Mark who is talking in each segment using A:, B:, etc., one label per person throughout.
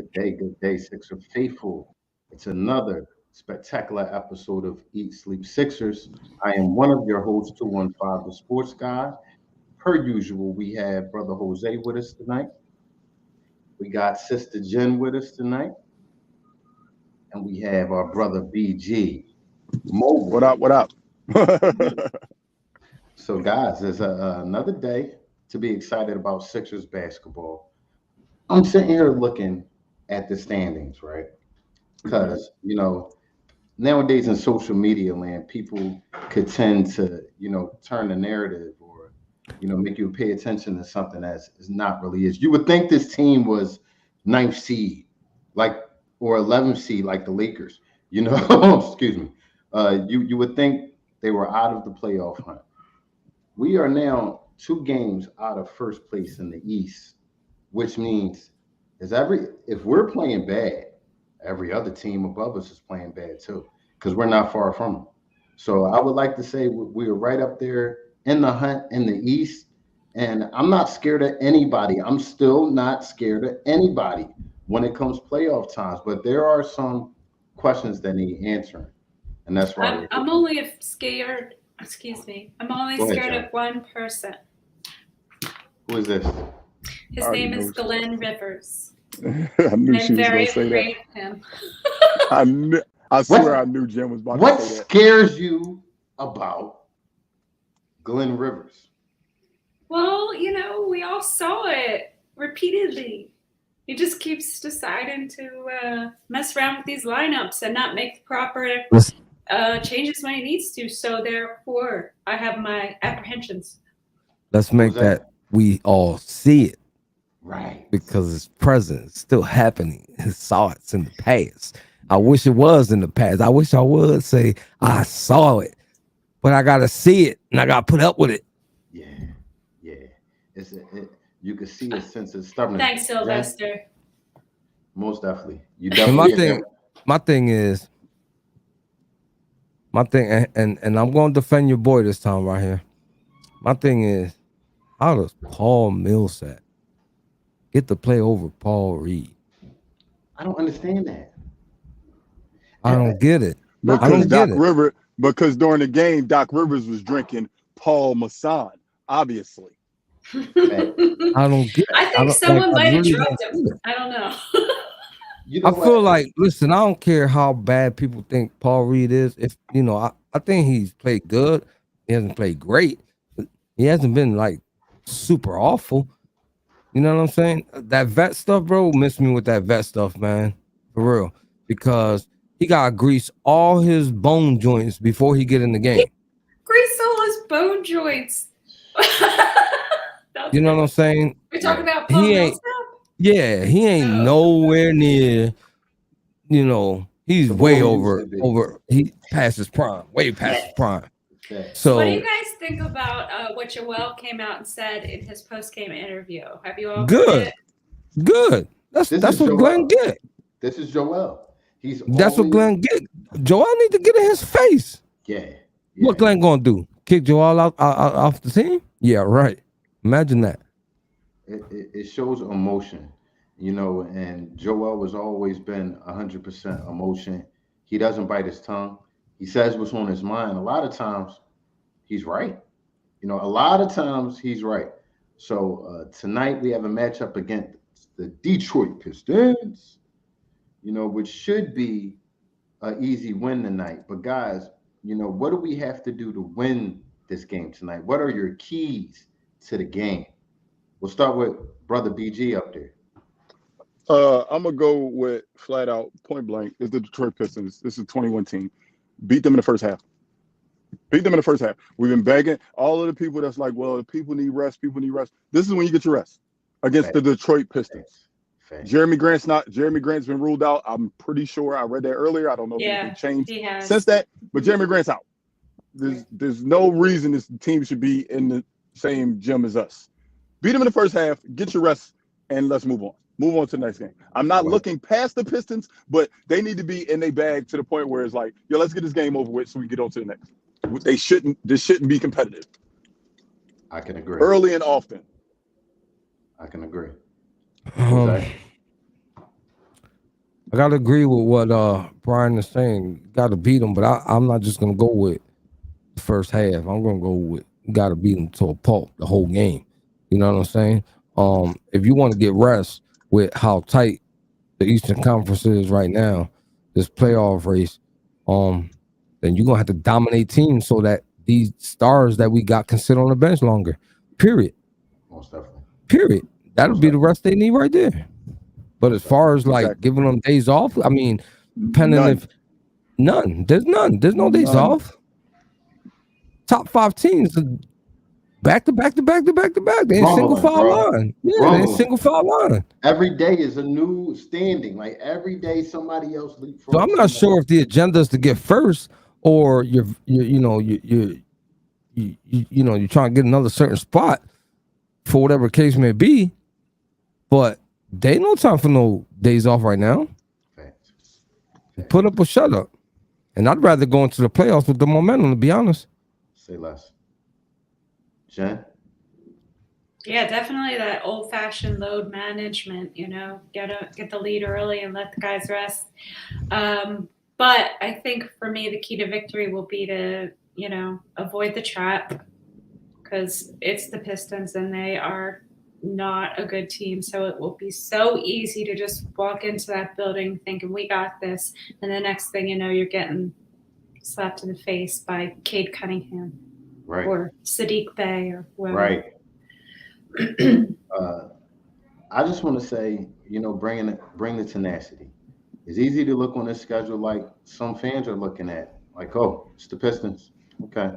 A: good day, Sixer faithful. It's another spectacular episode of Eat Sleep Sixers. I am one of your hosts, 215, the sports guy. Per usual, we have Brother Jose with us tonight. We got Sister Jen with us tonight. And we have our brother BG
B: What
A: Mobile.
B: up? What up?
A: So, guys, there's another day to be excited about Sixers basketball. I'm sitting here looking at the standings, right? Because, nowadays in social media land, people could tend to, turn the narrative or, make you pay attention to something that's is not really is. You would think this team was ninth seed, like or 11th seed, like the Lakers. Excuse me. You would think they were out of the playoff hunt. We are now two games out of first place in the East, which means if we're playing bad, every other team above us is playing bad too, because we're not far from them. So I would like to say we are right up there in the hunt in the East, and I'm not scared of anybody. I'm still not scared of anybody when it comes playoff times. But there are some questions that need answering, and that's why we're
C: I'm
A: here.
C: only scared. Excuse me. I'm only
A: Go ahead,
C: scared
A: John.
C: of one person.
A: Who is this?
C: His
B: I already
C: name
B: know
C: is
B: who's-
C: Glenn Rivers.
B: I knew she
C: I'm
B: was
C: very
B: gonna say that.
C: afraid of him.
B: I swear I knew Jim was about
A: What
B: to say that.
A: scares you about Glenn Rivers?
C: Well, we all saw it repeatedly. He just keeps deciding to mess around with these lineups and not make the proper changes when he needs to. So therefore, I have my apprehensions.
D: Let's make
A: Was that-
D: that we all see it
A: Right.
D: because it's present, it's still happening. I saw it in the past. I wish it was in the past. I wish I would say I saw it, but I gotta see it and I gotta put up with it.
A: Yeah. Yeah. You can see a sense of stubbornness.
C: Thanks,
A: Yeah,
C: Sylvester.
A: most definitely. You
D: And my
A: definitely.
D: thing is, and I'm gonna defend your boy this time right here. My thing is, how does Paul Millsap get to play over Paul Reed?
A: I don't understand that.
D: I don't get it.
A: No,
D: I don't
B: Because
D: get it.
B: because during the game, Doc Rivers was drinking Paul Masson, obviously.
D: I don't get it.
C: I think
D: don't-
C: someone
D: I
C: might have
D: really
C: drugged
D: don't
C: him.
D: get it.
C: I don't know.
A: You know
D: I feel
A: what?
D: like, listen, I don't care how bad people think Paul Reed is. If I think he's played good. He hasn't played great, but he hasn't been like super awful. You know what I'm saying? That vet stuff, bro, miss me with that vet stuff, man. For real. Because he gotta grease all his bone joints before he get in the game.
C: Grease all his bone joints.
D: You know what I'm saying?
C: We're talking about Paul
D: He ain't
C: Millsap?
D: Yeah, he ain't nowhere near, he's
A: The
D: way
A: boy used to be.
D: he past his prime, way past his prime.
A: Okay.
D: So
C: What do you guys think about what Joel came out and said in his post-game interview? Have you all heard
D: good,
C: it?
D: good. That's
A: This
D: that's
A: is
D: what
A: Joel.
D: Glenn get.
A: This is Joel. He's
D: That's what
A: always-
D: Glenn get. Joel need to get in his face.
A: Yeah.
D: What Glenn gonna do? Kick Joel out off the team? Yeah, right. Imagine that.
A: It shows emotion, and Joel has always been 100% emotion. He doesn't bite his tongue. He says what's on his mind. A lot of times he's right. A lot of times he's right. So tonight we have a matchup against the Detroit Pistons, which should be an easy win tonight. But guys, what do we have to do to win this game tonight? What are your keys to the game? We'll start with brother BG up there.
B: I'm gonna go with flat out point blank. Is the Detroit Pistons. This is 21 team. Beat them in the first half. Beat them in the first half. We've been begging all of the people that's like, well, people need rest. People need rest. This is when you get your rest against the Detroit Pistons.
A: Facts.
B: Jeremy Grant's been ruled out. I'm pretty sure I read that earlier. I don't know if anything changed
C: he has.
B: since that, but Jeremy Grant's out. There's no reason this team should be in the same gym as us. Beat them in the first half, get your rest, and let's move on. Move on to the next game. I'm not looking past the Pistons, but they need to be in their bag to the point where it's like, yo, let's get this game over with so we get on to the next. This shouldn't be competitive.
A: I can agree.
B: Early and often.
A: I can agree.
D: Um,
A: Jose?
D: I gotta agree with what Brian is saying. Got to beat them, but I'm not just gonna go with the first half. I'm gonna go with got to beat them to a pulp the whole game. You know what I'm saying? If you want to get rest with how tight the Eastern Conference is right now, this playoff race, then you're gonna have to dominate teams so that these stars that we got can sit on the bench longer. Period.
A: Most definitely.
D: Period. That'll be the rest they need right there. But as far as like
B: Exactly.
D: giving them days off, I mean, depending
B: None.
D: if there's no days
B: None.
D: off. Top 5 teams back to back. They in single
A: Rumbling,
D: foul
A: bro.
D: line. Yeah, they in
A: Rumbling.
D: single foul line.
A: Every day is a new standing. Like every day, somebody else leapfrogs.
D: So I'm not sure if the agenda is to get first or you're trying to get another certain spot for whatever case may be. But they ain't no time for no days off right now.
A: Facts.
D: Put up or shut up. And I'd rather go into the playoffs with the momentum, to be honest.
A: Say less. Jen?
C: Yeah, definitely that old-fashioned load management. Get the lead early and let the guys rest. But I think for me, the key to victory will be to avoid the trap, because it's the Pistons and they are not a good team. So it will be so easy to just walk into that building thinking we got this, and the next thing you know, you're getting slapped in the face by Cade Cunningham,
A: Right.
C: or Sadiq Bey or whoever.
A: Right. I just want to say, bring the tenacity. It's easy to look on this schedule like some fans are looking at, like, oh, it's the Pistons. Okay.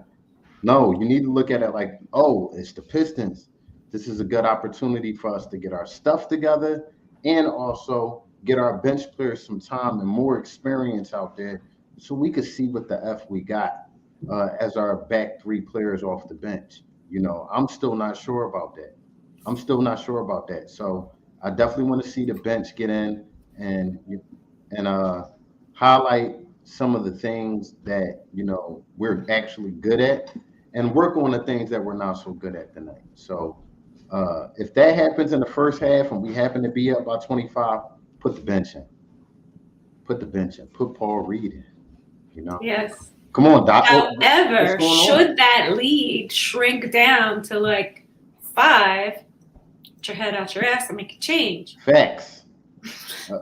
A: No, you need to look at it like, oh, it's the Pistons. This is a good opportunity for us to get our stuff together and also get our bench players some time and more experience out there so we could see what the F we got as our back 3 players off the bench. I'm still not sure about that. So I definitely want to see the bench get in and highlight some of the things that, we're actually good at and work on the things that we're not so good at tonight. So if that happens in the first half and we happen to be up by 25, put the bench in. Put Paul Reed in,
C: Yes.
A: Come on, Doc.
C: However, should that lead shrink down to like 5, get your head out your ass and make a change.
A: Facts.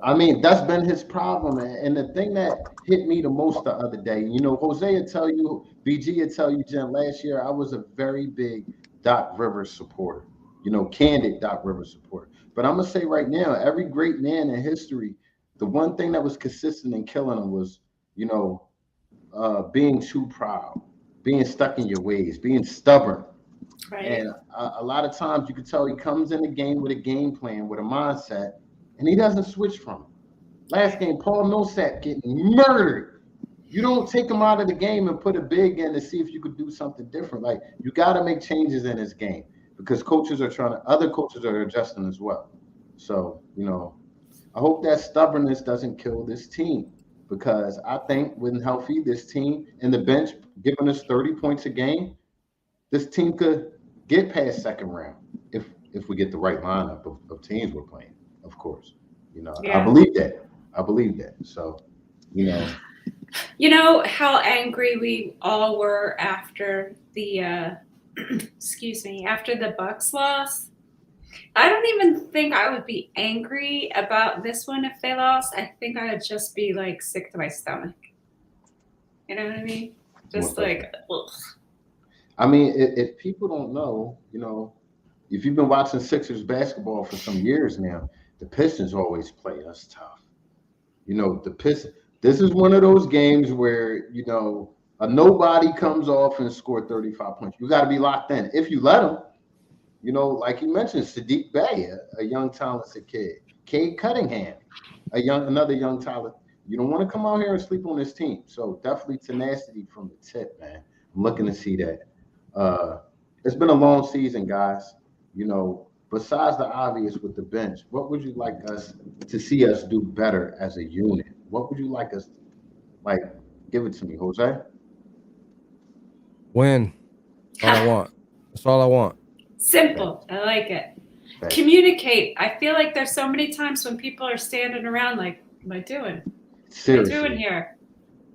A: I mean, that's been his problem. And the thing that hit me the most the other day, Jose will tell you, BG will tell you, Jen, last year I was a very big Doc Rivers supporter, candid Doc Rivers supporter. But I'm going to say right now, every great man in history, the one thing that was consistent in killing him was, being too proud, being stuck in your ways, being stubborn.
C: Right.
A: And a lot of times you can tell he comes in the game with a game plan, with a mindset, and he doesn't switch from it. Last game, Paul Millsap getting murdered. You don't take him out of the game and put a big in to see if you could do something different. Like, you got to make changes in this game because other coaches are adjusting as well. So, I hope that stubbornness doesn't kill this team, because I think when healthy, this team and the bench giving us 30 points a game, this team could get past second round if we get the right lineup of teams we're playing, of course.
C: Yeah.
A: I believe that. So,
C: You know how angry we all were after the after the Bucks loss? I don't even think I would be angry about this one if they lost. I think I would just be like sick to my stomach. You know what I mean? Just like, ugh.
A: I mean, if people don't know, if you've been watching Sixers basketball for some years now, the Pistons always play us tough. The Pistons. This is one of those games where, a nobody comes off and scored 35 points. You got to be locked in. If you let them, like you mentioned, Sadiq Bey, a young talented kid. Cade Cunningham, another young talent. You don't want to come out here and sleep on this team. So definitely tenacity from the tip, man. I'm looking to see that. It's been a long season, guys. Besides the obvious with the bench, what would you like us to see us do better as a unit? What would you like us give it to me, Jose?
D: Win. All I want. That's all I want.
C: Simple. I like it. Communicate. I feel like there's so many times when people are standing around like, am I doing?
A: Seriously.
C: What are we doing here?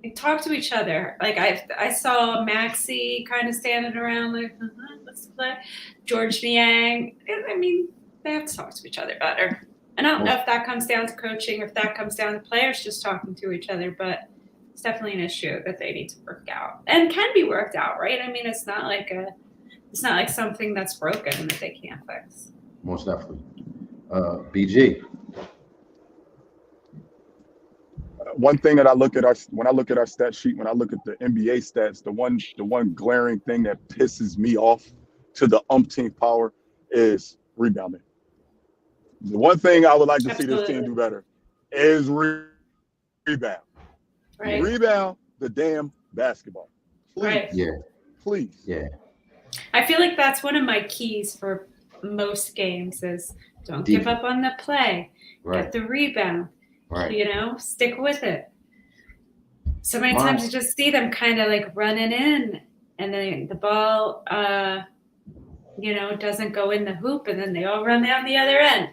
C: Like, talk to each other. Like I saw Maxey kind of standing around like, let's play. George Niang. I mean, they have to talk to each other better. And I don't know if that comes down to coaching or if that comes down to players just talking to each other, but it's definitely an issue that they need to work out and can be worked out, right? I mean, it's not like something that's broken that they can't fix.
A: Most definitely. BG.
B: One thing that when I look at our stat sheet, when I look at the NBA stats, the one glaring thing that pisses me off to the umpteenth power is rebounding. The one thing I would like to see this team do better is rebound.
C: Right.
B: Rebound the damn basketball. Please.
C: Right.
A: Yeah.
B: Please.
A: Yeah.
C: I feel like that's one of my keys for most games is don't give up on the play.
A: Right.
C: Get the rebound.
A: Right.
C: You know, stick with it. So many times you just see them kind of like running in and then the ball, doesn't go in the hoop and then they all run down the other end.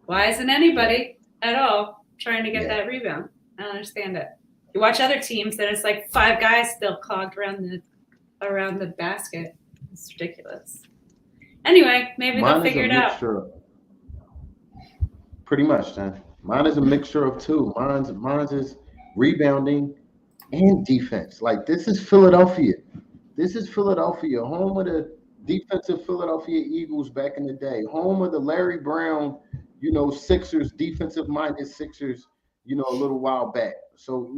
C: Why isn't anybody at all trying to get that rebound? I don't understand it. You watch other teams and it's like 5 guys still clogged around the basket. It's ridiculous. Anyway, maybe they'll figure it out.
A: Pretty much, man. Mine is a mixture of two. Mine's is rebounding and defense. Like, this is Philadelphia. This is Philadelphia, home of the defensive Philadelphia Eagles back in the day, home of the Larry Brown, Sixers, defensive-minded Sixers, a little while back. So,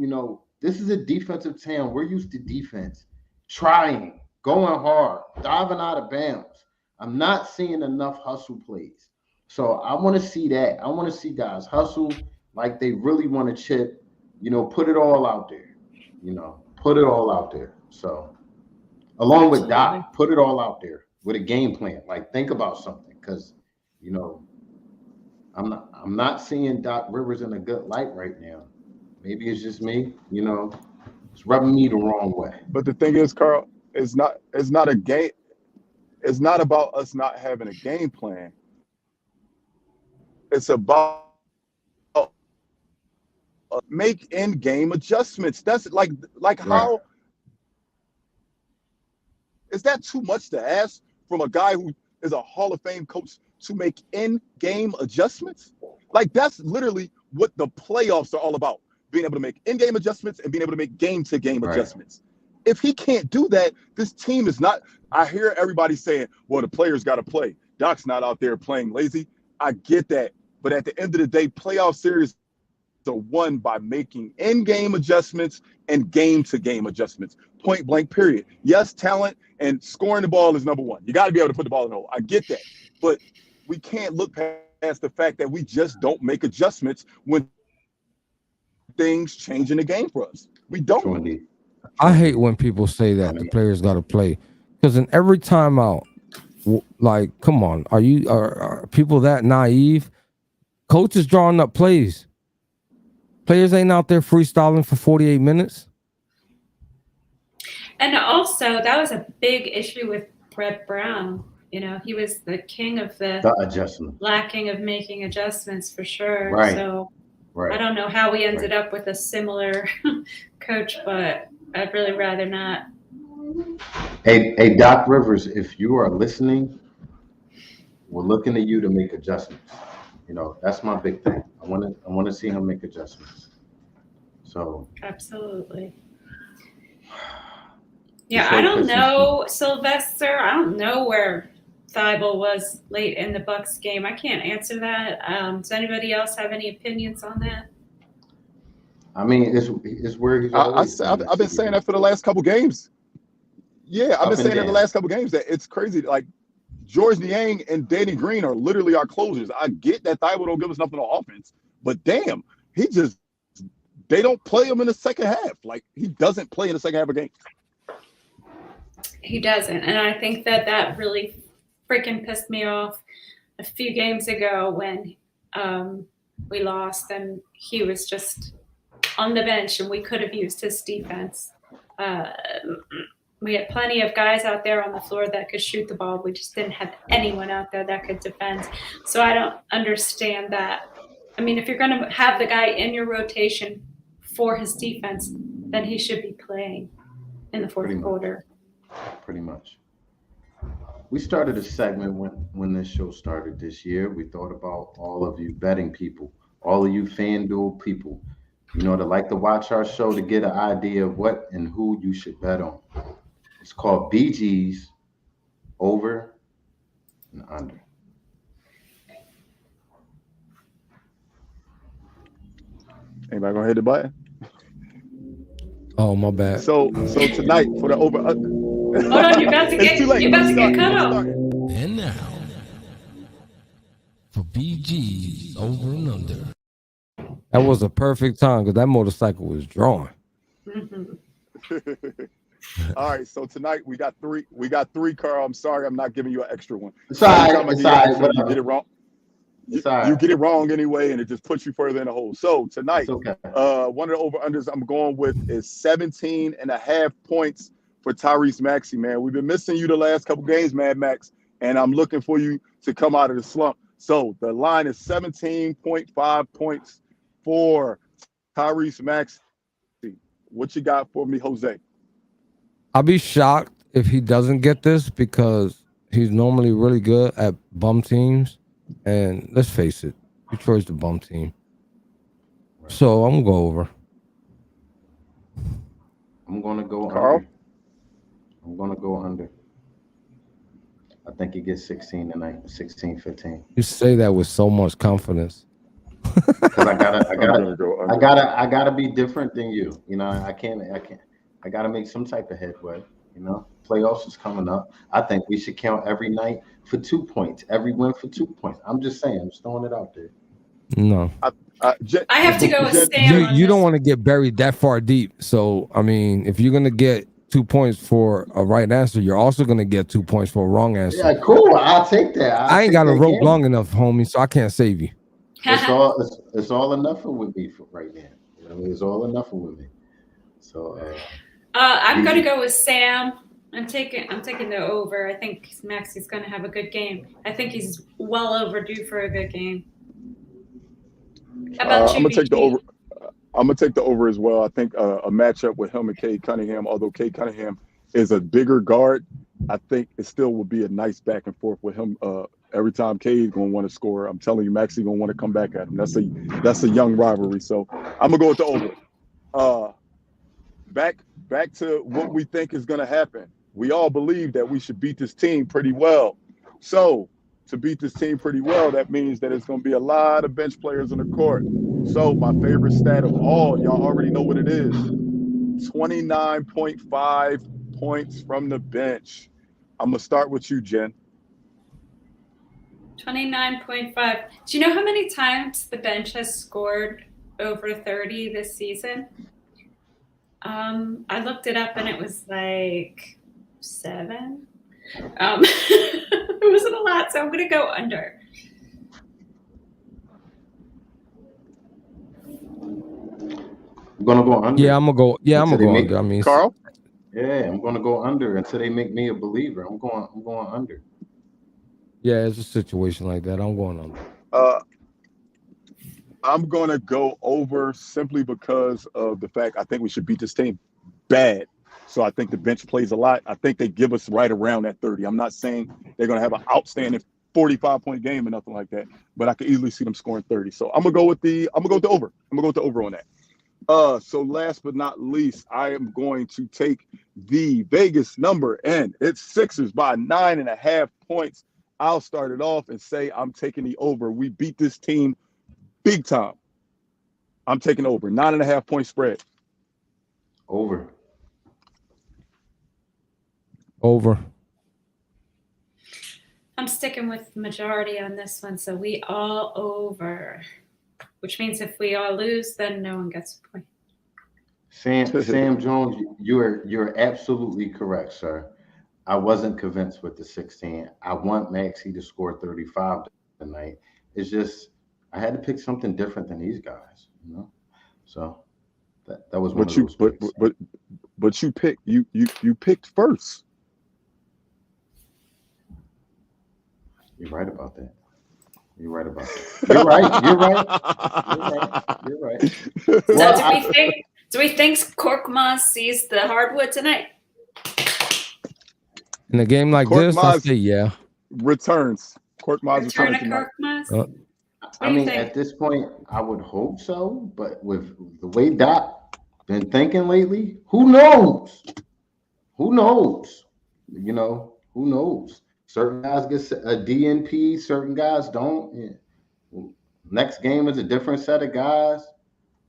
A: this is a defensive town. We're used to defense, trying, going hard, diving out of bounds. I'm not seeing enough hustle plays. So I want to see that. I want to see guys hustle like they really want to chip, put it all out there, put it all out there. So along with Doc, put it all out there with a game plan. Like, think about something because, I'm not seeing Doc Rivers in a good light right now. Maybe it's just me, it's rubbing me the wrong way.
B: But the thing is, Carl, it's not a game. It's not about us not having a game plan. It's about make in-game adjustments. That's like how is that too much to ask from a guy who is a Hall of Fame coach to make in-game adjustments? Like, that's literally what the playoffs are all about. Being able to make in-game adjustments and being able to make game-to-game adjustments. If he can't do that, this team is not. I hear everybody saying, well, the players got to play. Doc's not out there playing lazy. I get that. But at the end of the day, playoff series are won by making in-game adjustments and game-to-game adjustments. Point blank, period. Yes, talent and scoring the ball is number one. You got to be able to put the ball in the hole. I get that. But we can't look past the fact that we just don't make adjustments when things change in the game for us. We don't.
D: I hate when people say that the players got to play, because in every timeout, like, come on, are people that naive? Coaches drawing up plays. Players ain't out there freestyling for 48 minutes.
C: And also, that was a big issue with Brett Brown. He was the king of the
A: adjustment,
C: lacking of making adjustments for sure.
A: Right.
C: So I don't know how we ended up with a similar coach, but I'd really rather not.
A: Hey, Doc Rivers, if you are listening, we're looking at you to make adjustments. That's my big thing. I want to see him make adjustments. So
C: absolutely. Yeah, I don't know, Sylvester. I don't know where Thibault was late in the Bucks game. I can't answer that. Does anybody else have any opinions on that?
A: I mean, it's where he's always
B: I've been saying that for the last couple games. Yeah, I've been saying in the last couple games that it's crazy. Like, George Niang and Danny Green are literally our closers. I get that Thibault don't give us nothing on offense, but damn, they don't play him in the second half. Like, he doesn't play in the second half of games.
C: He doesn't, and I think that really freaking pissed me off a few games ago when we lost and he was just on the bench and we could have used his defense. We had plenty of guys out there on the floor that could shoot the ball. We just didn't have anyone out there that could defend. So I don't understand that I mean, if you're going to have the guy in your rotation for his defense, then he should be playing in the fourth quarter.
A: Pretty much. We started a segment when this show started this year. We thought about all of you betting people, all of you FanDuel people, that like to watch our show to get an idea of what and who you should bet on. It's called BG's Over and Under.
B: Anybody gonna hit the button?
D: Oh, my bad.
B: So tonight for the over under.
C: Hold on, you're about to get cut off.
E: And now for BG's Over and Under.
D: That was a perfect time because that motorcycle was drawn.
B: All right, so tonight we got three, Carl. I'm sorry, I'm not giving you an extra one.
A: It's all right.
B: You get it wrong. You get it wrong anyway, and it just puts you further in the hole. So tonight, one of the over-unders I'm going with is 17.5 points for Tyrese Maxey, man. We've been missing you the last couple games, Mad Max, and I'm looking for you to come out of the slump. So the line is 17.5 points for Tyrese Maxey. What you got for me, Jose?
D: I'll be shocked if he doesn't get this because he's normally really good at bum teams. And let's face it, Detroit's the bum team. Right. So I'm going to go over.
A: I'm going to go
B: Carl?
A: under. I'm going to go under. I think he gets 16 tonight, 16, 15.
D: You say that with so much confidence.
A: Because I gotta be different than you. I gotta make some type of headway. Playoffs is coming up. I think we should count every night for 2 points, every win for 2 points. I'm just saying, I'm just throwing it out there.
D: No.
C: I have to go with Sam.
D: You don't want to get buried that far deep. So, I mean, if you're going to get 2 points for a right answer, you're also going to get 2 points for a wrong answer.
A: Yeah, cool. I'll take that.
D: I ain't got a rope long enough, homie, so I can't save you.
A: It's all enough with me for right now. It's all enough with me. So
C: I'm going to go with Sam. I'm taking the over. I think Maxey's going to have a good game. I think he's well overdue for a good game. How about you?
B: I'm gonna take the over. I'm gonna take the over as well. I think a matchup with him and Cade Cunningham, although Cade Cunningham is a bigger guard, I think it still will be a nice back and forth with him. Every time Cade's gonna want to score, I'm telling you, Maxey gonna want to come back at him. That's a young rivalry. So I'm gonna go with the over. Back to what we think is gonna happen. We all believe that we should beat this team pretty well. So to beat this team pretty well, that means that it's going to be a lot of bench players on the court. So my favorite stat of all, y'all already know what it is, 29.5 points from the bench. I'm going to start with you, Jen.
C: 29.5. Do you know how many times the bench has scored over 30 this season? I looked it up and it was like 7. It wasn't a lot, so I'm gonna go under.
A: I'm gonna go under.
D: Yeah, I'm gonna go. Yeah, I'm gonna go under. I mean,
B: Carl.
A: Yeah, I'm gonna go under until they make me a believer. I'm going under.
D: Yeah, it's a situation like that. I'm going under.
B: I'm gonna go over simply because of the fact I think we should beat this team bad. So I think the bench plays a lot. I think they give us right around that 30. I'm not saying they're going to have an outstanding 45-point game or nothing like that, but I could easily see them scoring 30. So I'm going to go with the over. I'm going to go with the over on that. So last but not least, I am going to take the Vegas number, and it's Sixers by 9.5 points. I'll start it off and say I'm taking the over. We beat this team big time. I'm taking over. 9.5 point spread.
A: Over.
D: Over.
C: I'm sticking with the majority on this one, so we all over. Which means if we all lose, then no one gets a point.
A: Sam Jones, you're absolutely correct, sir. I wasn't convinced with the 16. I want Maxey to score 35 tonight. It's just I had to pick something different than these guys, So that was one of those picks.
B: But you picked first.
A: You're right about that. You're right about that. You're right. You're right. You're right. You're right.
C: So
A: Well,
C: do we think Korkmaz sees the hardwood tonight?
D: In a game like this, I say yeah.
B: returns. Korkmaz
C: Return
B: returns
C: of
B: tonight.
C: Korkmaz?
A: I mean, at this point, I would hope so. But with the way Doc been thinking lately, who knows? Who knows? You know, who knows? Certain guys get a DNP, certain guys don't. Yeah. Next game is a different set of guys.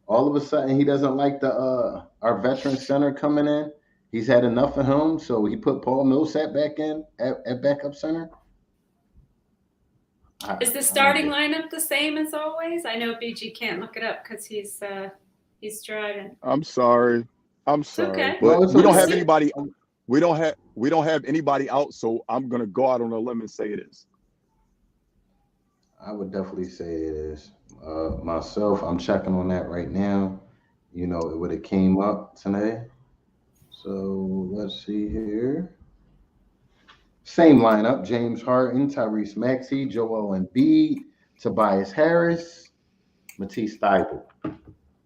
A: All of a sudden, he doesn't like our veteran center coming in. He's had enough of him, so he put Paul Millsap back in at backup center.
C: Is the starting lineup the same as always? I know BG can't look it up because he's driving.
B: I'm sorry.
C: Okay.
B: But
A: No,
B: we don't have anybody. We don't have anybody out, so I'm gonna go out on a limb and say it is.
A: I would definitely say it is. Myself, I'm checking on that right now. You know, it would have came up today. So let's see here. Same lineup: James Harden, Tyrese Maxey, Joel Embiid, Tobias Harris, Matisse Thybulle.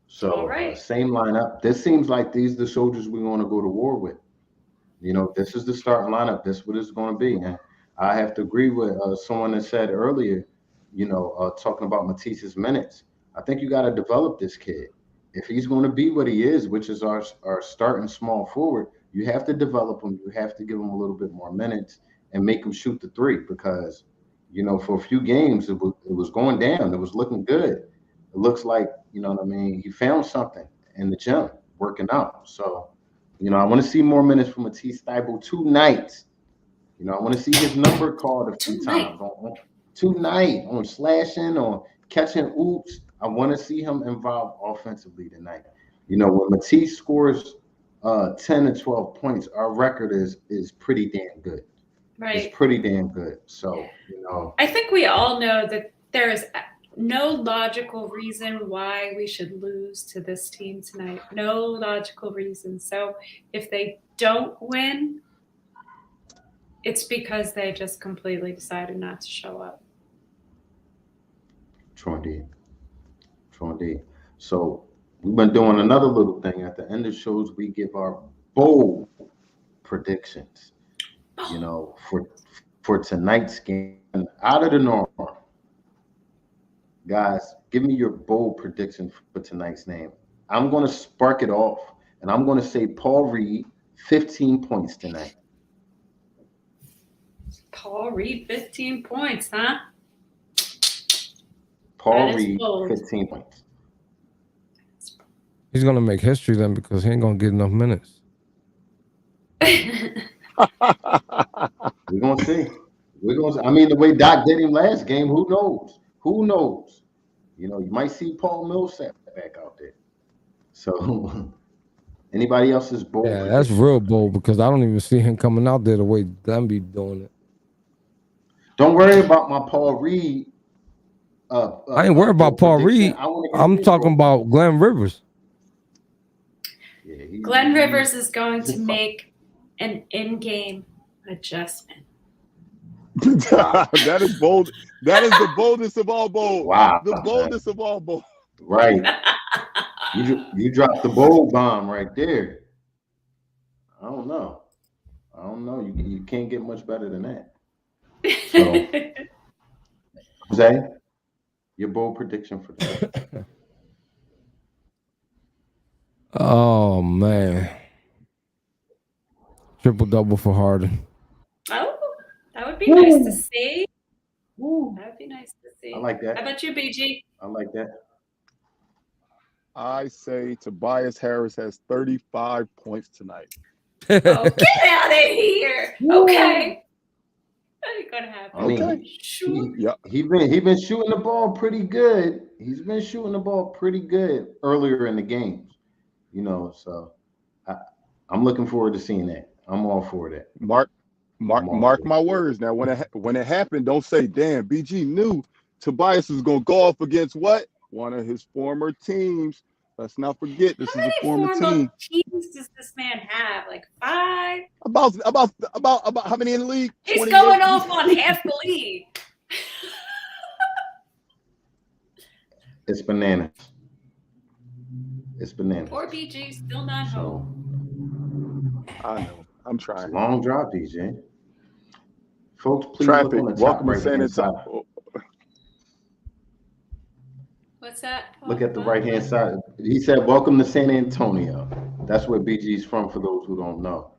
A: So
C: All right.
A: same lineup. This seems like these are the soldiers we want to go to war with. You know, this is the starting lineup. This is what it's going to be. And I have to agree with someone that said earlier, you know, talking about Matisse's minutes. I think you got to develop this kid. If he's going to be what he is, which is our starting small forward, you have to develop him. You have to give him a little bit more minutes and make him shoot the three because, you know, for a few games, it was going down. It was looking good. It looks like, you know what I mean, he found something in the gym working out. So, you know, I want to see more minutes from Matisse Thybulle tonight. You know, I want to see his number called a few times. Tonight on slashing, on catching oops. I want to see him involved offensively tonight. You know, when Matisse scores 10 to 12 points, our record is pretty damn good.
C: Right.
A: It's pretty damn good. So, you know.
C: I think we all know that there is no logical reason why we should lose to this team tonight. No logical reason. So if they don't win, it's because they just completely decided not to show up.
A: True indeed. So we've been doing another little thing. At the end of shows, we give our bold predictions, you know, for tonight's game. Out of the norm. Guys, give me your bold prediction for tonight's game. I'm going to spark it off, and I'm going to say Paul Reed, 15 points tonight.
C: Paul Reed, 15 points, huh?
A: Paul Reed, 15 points.
D: He's going to make history then because he ain't going to get enough minutes.
A: We're going to see. I mean, the way Doc did him last game, who knows? Who knows? You know, you might see Paul Millsap back out there. So, anybody else's bold?
D: Yeah, that's real bold because I don't even see him coming out there the way Glenn be doing it.
A: Don't worry about my Paul Reed.
D: I ain't worried about Paul Reed. I'm talking about Glenn Rivers.
A: Yeah,
C: Glenn Rivers is going to make an in-game adjustment.
B: That is bold. That is the boldest of all bold.
A: Wow.
B: The boldest of all bold.
A: Right. You dropped the bold bomb right there. I don't know. You can't get much better than that. So, Jose, your bold prediction for today.
D: Oh man. Triple double for Harden.
C: Oh, that would be nice to see. That would be nice to see.
A: I like that.
C: How about you, BG?
A: I like that.
B: I say Tobias Harris has 35 points tonight.
C: Oh, get out of here. Okay. That ain't gonna happen.
A: I mean,
B: Yeah.
A: He's been shooting the ball pretty good. He's been shooting the ball pretty good earlier in the games. You know, so I'm looking forward to seeing that. I'm all for that.
B: Mark my words. Now, when it happened, don't say, "Damn, BG knew Tobias was gonna go off against what? One of his former teams." Let's not forget, this is a former team.
C: Teams does this man have? Like 5?
B: About how many in the league?
C: He's going off on half the league.
A: It's bananas. It's bananas.
C: Poor BG, still not
A: So
C: home.
B: I know. I'm
A: it's a
B: trying.
A: long drive, DJ. Folks, please look
B: Traffic.
A: on the top
B: Welcome to
A: right
B: San
A: hand side.
B: Antonio.
C: What's that?
A: Look at the right hand side. He said, "Welcome to San Antonio." That's where BG's from. For those who don't know.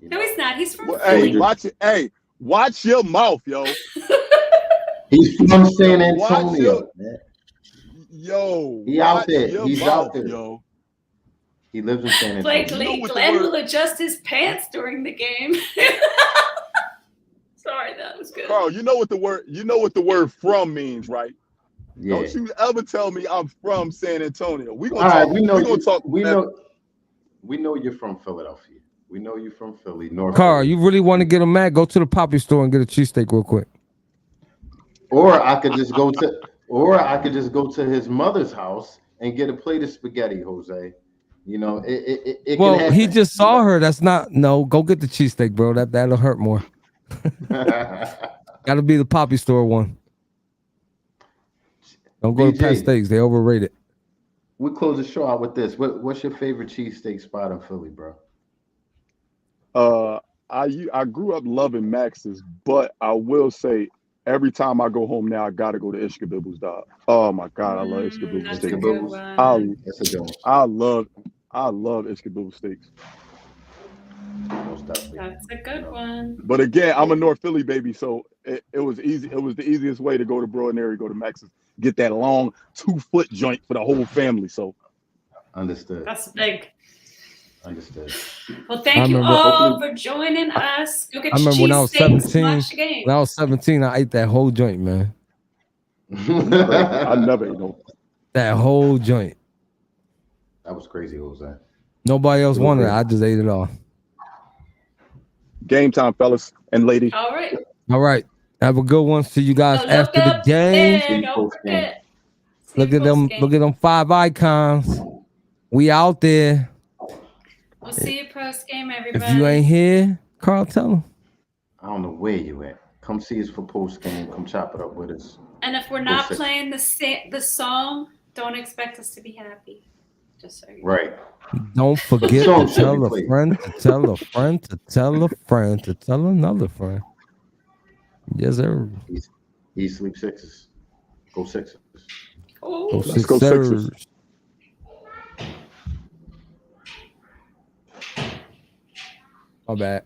A: You
C: No,
A: know.
C: he's not. He's from
B: Well,
C: Philly.
B: hey, watch it. Hey, watch your mouth, yo.
A: He's from San
B: Yo, watch
A: Antonio, man.
B: Yo,
A: He out
B: watch
A: there.
B: your
A: He's
B: mouth,
A: out there.
B: yo.
A: He lives in San
C: Blake
A: Antonio.
B: You know what the
C: Glenn
B: word-
C: will adjust his pants during the game. Sorry, that was good.
B: Carl, you know what the word from means, right?
A: Yeah.
B: Don't you ever tell me I'm from San Antonio. We
A: All
B: gonna
A: right.
B: talk.
A: We know.
B: We gonna talk.
A: We know you're from Philadelphia. We know you're from Philly, North.
D: Carl,
A: Philly.
D: you really want to get him mad? Go to the Poppy store and get a cheesesteak real quick.
A: Or I could just go to his mother's house and get a plate of spaghetti, Jose. You know, it can
D: Well,
A: happen.
D: he just saw her. That's not no. Go get the cheesesteak, bro. That'll hurt more. Got to be the Poppy store one. Don't go to
A: BG.
D: Pet Steaks. They overrated.
A: We close the show out with this. What's your favorite cheesesteak spot in Philly, bro?
B: I grew up loving Max's, but I will say every time I go home now, I gotta go to Ishkabibble's, dog. Oh my God, I love Ishkabibble's
C: That's a
B: steaks.
C: good one.
A: That's a good one.
B: I love Ishkabibble's steaks.
A: Most definitely.
C: That's a good one.
B: But again, I'm a North Philly baby, so it was easy. It was the easiest way to go to Broadnary, go to Max's, get that long 2-foot joint for the whole family. So
A: Understood.
C: That's big.
A: Understood.
C: Well, thank you
D: remember-
C: all for joining us. Go get
D: I
C: your
D: remember when I was
C: cheesesteaks and
D: 17.
C: watch the game.
D: When I was 17, I ate that whole joint, man.
B: I never ate no.
D: That whole joint.
A: That was crazy, Jose.
D: Nobody else
A: It was
D: wanted it.
A: great.
D: I just ate it all.
B: Game time, fellas and lady.
C: All right.
D: All right. Have a good one. See you guys
C: So look
D: after the
C: up
D: game.
C: there. Don't forget. See
D: Look
C: you
D: at them.
C: post-game.
D: Look at them 5 icons. We out there.
C: We'll see you post game,
D: If
C: everybody.
D: you ain't here, Carl, tell them.
A: I don't know where you at. Come see us for post game. Come chop it up with us.
C: And if we're not
A: Post it.
C: playing the song, don't expect us to be happy. Just so you know.
A: Right.
D: Don't forget
A: song
D: to
A: should
D: tell
A: be
D: a
A: played.
D: friend, to tell a friend, to tell a friend, to tell another friend. Yes, sir.
A: He sleep Sixers. Go Sixers.
C: Oh.
D: Go
B: Let's go
D: Sixers.
B: Sixers.
D: My bad.